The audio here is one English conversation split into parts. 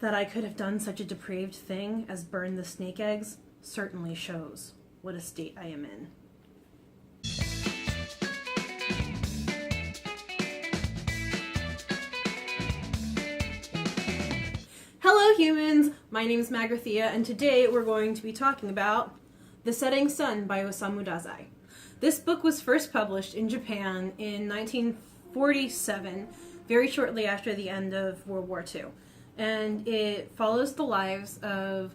That I could have done such a depraved thing as burn the snake eggs certainly shows what a state I am in. Hello humans, my name is Magrathea, and today we're going to be talking about The Setting Sun by Osamu Dazai. This book was first published in Japan in 1947, very shortly after the end of World War II. And it follows the lives of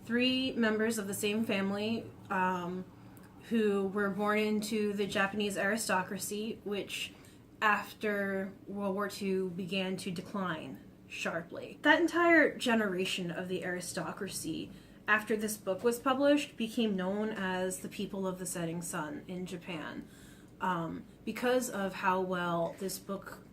three members of the same family who were born into the Japanese aristocracy, which after World War II began to decline sharply. That entire generation of the aristocracy, after this book was published, became known as the people of the setting sun in Japan because of how well this book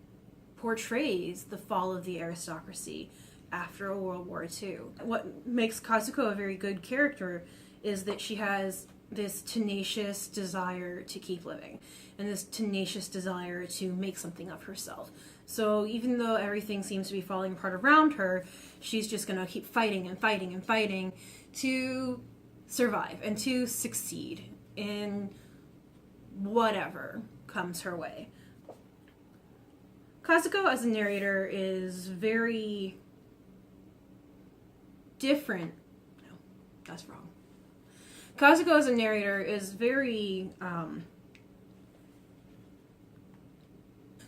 portrays the fall of the aristocracy after World War II. What makes Kazuko a very good character is that she has this tenacious desire to keep living and this tenacious desire to make something of herself. So even though everything seems to be falling apart around her, she's just going to keep fighting and fighting and fighting to survive and to succeed in whatever comes her way. Kazuko as a narrator is very different. No, that's wrong. Kazuko as a narrator is very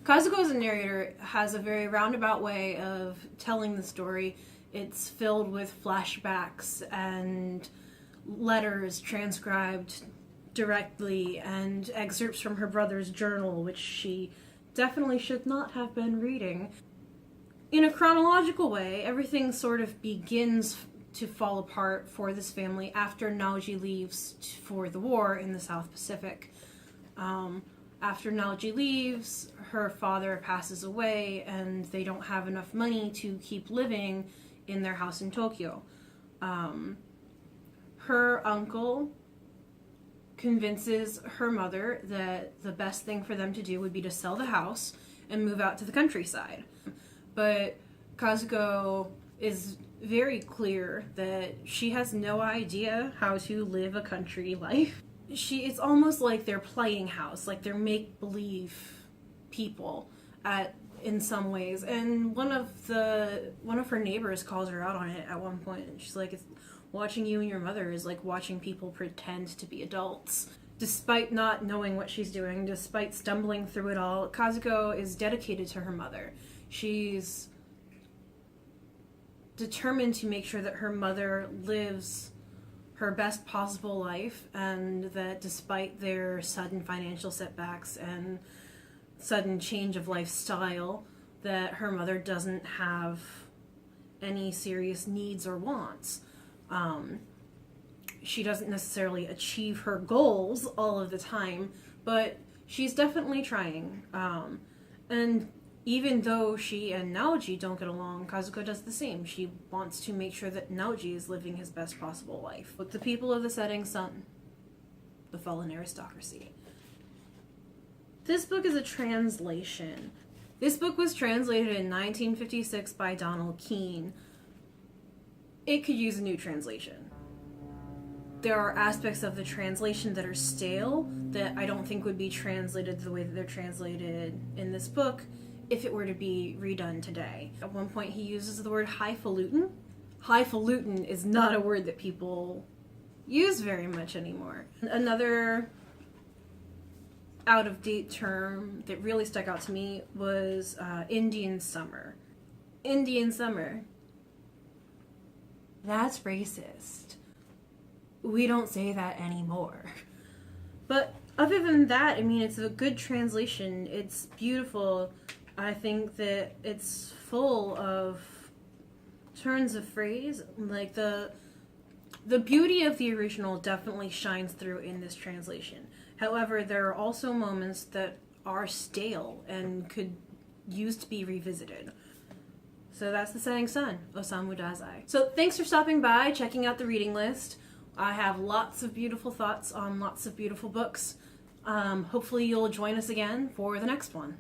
Kazuko as a narrator has a very roundabout way of telling the story. It's filled with flashbacks and letters transcribed directly and excerpts from her brother's journal, which she definitely should not have been reading. In a chronological way, everything sort of begins to fall apart for this family after Naoji leaves for the war in the South Pacific. After Naoji leaves, her father passes away and they don't have enough money to keep living in their house in Tokyo. Her uncle convinces her mother that the best thing for them to do would be to sell the house and move out to the countryside. But Kazuko is very clear that she has no idea how to live a country life. It's almost like they're playing house, like they're make-believe people in some ways. And one of her neighbors calls her out on it at one point. She's like, "It's watching you and your mother is like watching people pretend to be adults." Despite not knowing what she's doing, despite stumbling through it all, Kazuko is dedicated to her mother. She's determined to make sure that her mother lives her best possible life, and that despite their sudden financial setbacks and sudden change of lifestyle, that her mother doesn't have any serious needs or wants. She doesn't necessarily achieve her goals all of the time, but she's definitely trying. And even though she and Naoji don't get along, Kazuko does the same. She wants to make sure that Naoji is living his best possible life. With the people of the setting sun, the fallen aristocracy. This book is a translation. This book was translated in 1956 by Donald Keene. It could use a new translation. There are aspects of the translation that are stale that I don't think would be translated the way that they're translated in this book if it were to be redone today. At one point he uses the word highfalutin. Highfalutin is not a word that people use very much anymore. Another out-of-date term that really stuck out to me was Indian summer. Indian summer. That's racist. We don't say that anymore. But other than that, I mean, it's a good translation. It's beautiful. I think that it's full of turns of phrase. Like the beauty of the original definitely shines through in this translation. However, there are also moments that are stale and could use to be revisited. So that's The Setting Sun, Osamu Dazai. So thanks for stopping by, checking out the reading list. I have lots of beautiful thoughts on lots of beautiful books. Hopefully you'll join us again for the next one.